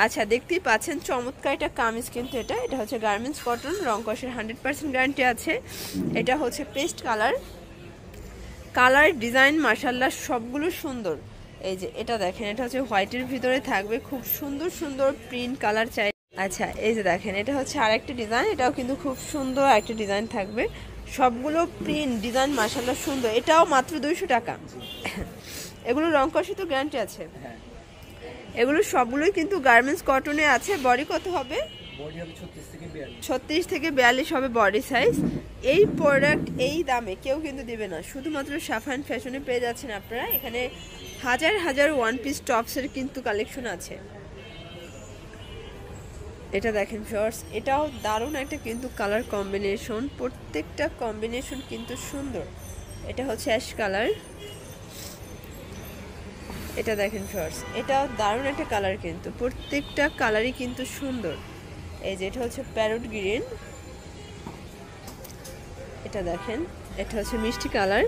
আচ্ছা, দেখতেই পাচ্ছেন চমৎকার একটা কামিজ, কিন্তু এটা হচ্ছে গার্মেন্টস কটন, রং কষের 100% গ্যারান্টি আছে। এটা হচ্ছে পেস্ট কালার ডিজাইন মাশাআল্লাহ সবগুলো সুন্দর। এই যে এটা দেখেন, এটা হচ্ছে হোয়াইটের ভিতরে থাকবে, খুব সুন্দর সুন্দর প্রিন্ট কালার চাই। আচ্ছা, এই যে দেখেন, এটা হচ্ছে আরেকটা ডিজাইন, এটাও কিন্তু খুব সুন্দর একটা ডিজাইন থাকবে, সবগুলো প্রিন্ট ডিজাইন মাশাআল্লাহ সুন্দর। এটাও মাত্র 200 টাকা। এগুলো রং কষে তো গ্যারান্টি আছে। এগুলো সবগুলোই কিন্তু গার্মেন্টস কটনে আছে। বডি কত হবে? বডি হবে 36 থেকে 42 হবে বডি সাইজ। এই প্রোডাক্ট এই দামে কেউ কিন্তু দিবে না, শুধুমাত্র সাফায়ান ফ্যাশনে পেয়ে যাচ্ছেন আপনারা। এখানে হাজার হাজার ওয়ান পিস টপসের কিন্তু কালেকশন আছে। এটা দেখেন শর্টস, এটাও দারুণ একটা কিন্তু কালার কম্বিনেশন, প্রত্যেকটা কম্বিনেশন কিন্তু সুন্দর। এটা হচ্ছে অ্যাশ কালার। এটা দেখেন শর্টস, এটাও দারুণ একটা কালার, কিন্তু প্রত্যেকটা কালারই কিন্তু সুন্দর। এই যে এটা হচ্ছে প্যারট গ্রিন। এটা দেখেন, এটা হচ্ছে মিষ্টি কালার,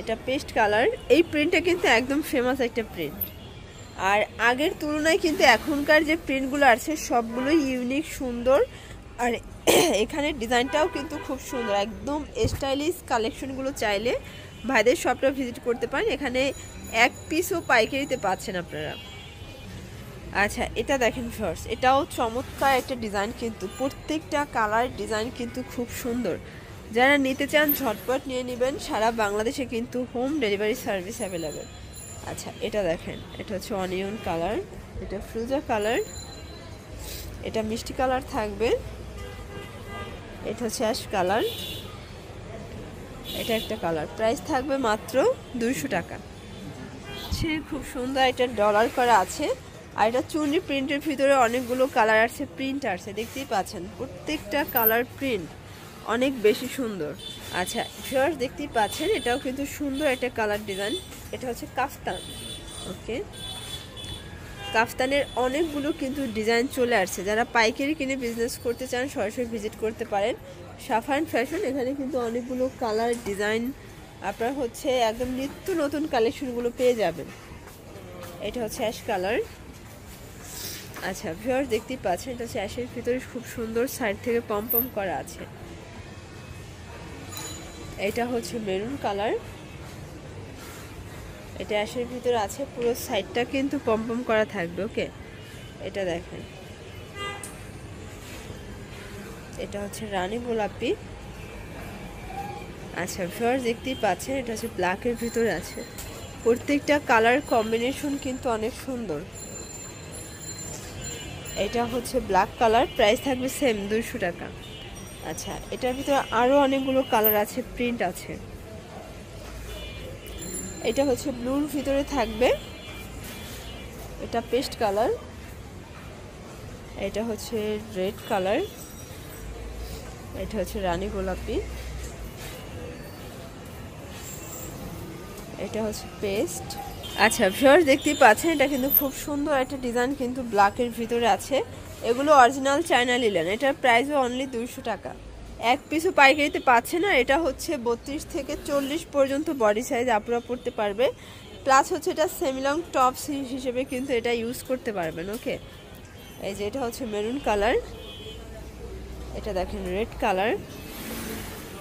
এটা পেস্ট কালার। এই প্রিন্টটা কিন্তু একদম ফেমাস একটা প্রিন্ট। আর আগের তুলনায় কিন্তু এখনকার যে প্রিন্টগুলো আছে সবগুলোই ইউনিক সুন্দর। আর এখানে ডিজাইনটাও কিন্তু খুব সুন্দর, একদম স্টাইলিশ কালেকশনগুলো চাইলে ভাইদের শপটা ভিজিট করতে পারেন। এখানে এক পিসও পাইকারিতে পাচ্ছেন আপনারা। আচ্ছা, এটা দেখেন শর্টস, এটাও চমৎকার একটা ডিজাইন, কিন্তু প্রত্যেকটা কালার ডিজাইন কিন্তু খুব সুন্দর। যারা নিতে চান ঝটপট নিয়ে নেবেন, সারা বাংলাদেশে কিন্তু হোম ডেলিভারি সার্ভিস অ্যাভেলেবেল। আচ্ছা, এটা দেখেন, এটা হচ্ছে অনিয়ন কালার, এটা ফ্রুজা কালার, এটা মিষ্টি কালার থাকবে, এটা হচ্ছে অ্যাশ কালার, এটা একটা কালার। প্রাইস থাকবে মাত্র 200 টাকা। সে খুব সুন্দর একটা ডলার করা আছে। আর এটা চুনি প্রিন্টের ভিতরে অনেকগুলো কালার আছে, প্রিন্ট আছে, দেখতেই পাচ্ছেন প্রত্যেকটা কালার প্রিন্ট অনেক বেশি সুন্দর। আচ্ছা ভিউয়ার্স, দেখতেই পাচ্ছেন এটাও কিন্তু সুন্দর একটা কালার ডিজাইন। এটা হচ্ছে কাফতান। ওকে, কাফতানের অনেকগুলো কিন্তু ডিজাইন চলে আসছে। যারা পাইকারি কিনে বিজনেস করতে চান সরাসরি ভিজিট করতে পারেন সাফায়ান ফ্যাশন। এখানে কিন্তু অনেকগুলো কালার ডিজাইন আপনার হচ্ছে একদম নিত্য নতুন কালেকশনগুলো পেয়ে যাবেন। এটা হচ্ছে অ্যাশ কালার। আচ্ছা ভিউয়ার্স, দেখতেই পাচ্ছেন এটা হচ্ছে অ্যাশের ভিতরে খুব সুন্দর সাইড থেকে পম করা আছে। এটা হচ্ছে মেরুন কালার, এটা অ্যাশের ভিতরে আছে, পুরো সাইডটা কিন্তু পম করা থাকবে। ওকে, এটা দেখেন, এটা হচ্ছে রানী গোলাপি। আচ্ছা ভিউয়ার্স, দেখতেই পাচ্ছেন এটা হচ্ছে ব্ল্যাকের ভিতরে আছে। প্রত্যেকটা কালার কম্বিনেশন কিন্তু অনেক সুন্দর। এটা হচ্ছে ব্ল্যাক কালার, প্রাইস থাকবে সেম 200 টাকা। আচ্ছা, এটার ভিতরে আরও অনেকগুলো কালার আছে, প্রিন্ট আছে। এটা হচ্ছে ব্লুর ভিতরে থাকবে, এটা পেস্ট কালার, এটা হচ্ছে রেড কালার, এটা হচ্ছে রানী গোলাপি, এটা হচ্ছে পেস্ট। আচ্ছা ভিউয়ার্স, দেখতেই পাচ্ছেন এটা কিন্তু খুব সুন্দর একটা ডিজাইন, কিন্তু ব্ল্যাকের ভিতরে আছে। এগুলো অরিজিনাল চায়না লিলেন। এটার প্রাইসও অনলি 200 টাকা। এক পিসও পাইকারিতে পাচ্ছে না। এটা হচ্ছে 32 থেকে 40 পর্যন্ত বডি সাইজ আপনারা পড়তে পারবে। প্লাস হচ্ছে এটা সেমিলং টপস হিসেবে কিন্তু এটা ইউজ করতে পারবেন। ওকে, এই যে এটা হচ্ছে মেরুন কালার, এটা দেখেন রেড কালার,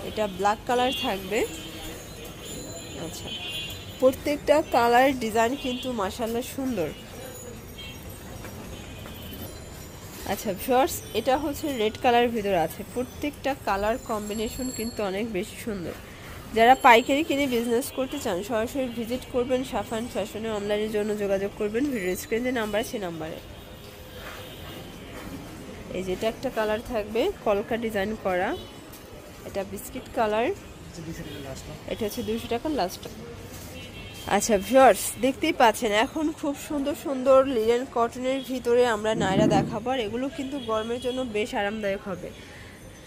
এটা ব্ল্যাক কালার থাকবে। আচ্ছা, প্রত্যেকটা কালার ডিজাইন কিন্তু মাশাআল্লাহ সুন্দর। আচ্ছা ভিউয়ার্স, এটা হচ্ছে রেড কালারের ভিতরে আছে। প্রত্যেকটা কালার কম্বিনেশন কিন্তু অনেক বেশি সুন্দর। যারা পাইকারি কিনে বিজনেস করতে চান সরাসরি ভিজিট করবেন সাফায়ান ফ্যাশনে। অনলাইনের জন্য যোগাযোগ করবেন ভিডিও স্ক্রিনে নাম্বার আছে, নাম্বারে। এই যে এটা একটা কালার থাকবে কলকা ডিজাইন করা, এটা বিস্কিট কালার, এটা হচ্ছে 200 টাকা লাস্ট। আচ্ছা ভিউয়ার্স, দেখতেই পাচ্ছেন এখন খুব সুন্দর সুন্দর লিনেন কটনের ভিতরে আমরা নায়রা দেখাবো। আর এগুলো কিন্তু গরমের জন্য বেশ আরামদায়ক হবে।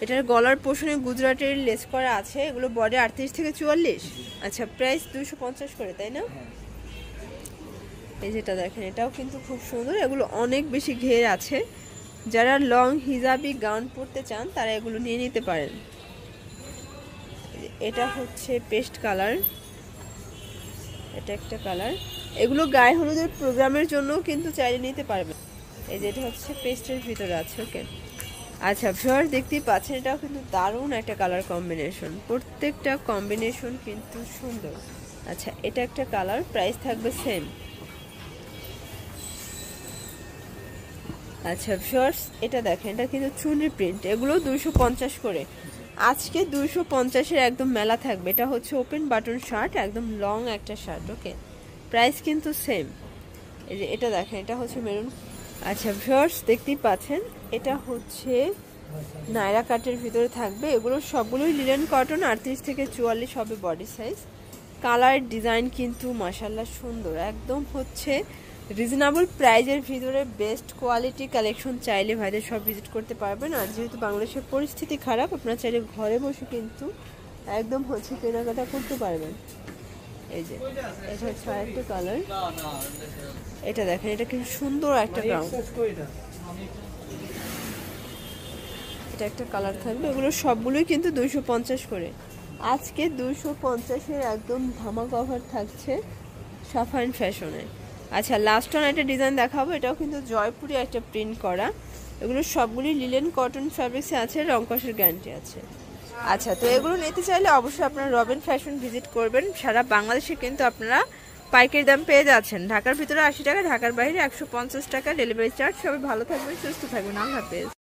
এটার গলার পোষণে গুজরাটের লেস করা আছে। এগুলো বডি 38 থেকে 44। আচ্ছা, প্রাইস 250 করে, তাই না? এই যেটা দেখেন, এটাও কিন্তু খুব সুন্দর। এগুলো অনেক বেশি ঘের আছে। যারা লং হিজাবি গাউন পরতে চান তারা এগুলো নিয়ে নিতে পারেন। এটা হচ্ছে পেস্ট কালার, এটা একটা কালার, এগুলো গায়ে হলুদের প্রোগ্রামের জন্য কিন্তু চাইলে নিতে পারবেন। এই যে এটা হচ্ছে পেস্টের ভিতরে আছে। ওকে, আচ্ছা ভিউয়ার্স দেখতেই পাচ্ছেন, এটাও কিন্তু দারুণ একটা কালার কম্বিনেশন, প্রত্যেকটা কম্বিনেশন কিন্তু সুন্দর। আচ্ছা এটা একটা কালার, প্রাইস থাকবে সেম। আচ্ছা ভিউয়ার্স এটা দেখেন, এটা কিন্তু চুনরি প্রিন্ট, এগুলো 250 করে। আজকে 250-এর একদম মেলা থাকবে। এটা হচ্ছে ওপেন বাটন শার্ট, একদম লং একটা শার্ট। ওকে, প্রাইস কিন্তু সেম। এই যে এটা দেখেন, এটা হচ্ছে মেরুন। আচ্ছা ভিউয়ার্স দেখতেই পাচ্ছেন, এটা হচ্ছে নায়রা কাটের ভিতরে থাকবে। এগুলো সবগুলোই লিনেন কটন, 38 থেকে 44 হবে বডি সাইজ। কালার ডিজাইন কিন্তু মাশাআল্লাহ সুন্দর, একদম হচ্ছে রিজনেবল প্রাইজের ভিতরে বেস্ট কোয়ালিটি কালেকশন। চাইলে ভাইদের সব ভিজিট করতে পারবেন। আর যেহেতু বাংলাদেশের পরিস্থিতি খারাপ, আপনারা চাইলে ঘরে বসে কিন্তু একদম হচ্ছে কেনাকাটা করতে পারবেন। এই যে এটা হচ্ছে আরেকটা কালার, এটা দেখেন, এটা কিন্তু সুন্দর একটা ব্রাউন, এটা একটা কালার থাকবে। এগুলো সবগুলোই কিন্তু 250 করে। আজকে 250-এর একদম ধামাকা অফার থাকছে সাফাইন ফ্যাশনে। আচ্ছা লাস্ট ওয়ান একটা ডিজাইন দেখাবো, এটাও কিন্তু জয়পুরি একটা প্রিন্ট করা। এগুলো সবগুলি লিলেন কটন ফ্যাব্রিক্সে আছে, রং কষের গ্যারান্টি আছে। আচ্ছা তো এগুলো নিতে চাইলে অবশ্যই আপনারা রবিন ফ্যাশন ভিজিট করবেন। সারা বাংলাদেশে কিন্তু আপনারা পাইকারি দাম পেয়ে যাচ্ছেন। ঢাকার ভিতরে 80 টাকা, ঢাকার বাইরে 150 টাকা ডেলিভারি চার্জ। সবাই ভালো থাকবেন, সুস্থ থাকবেন, আল্লাহ হাফেজ।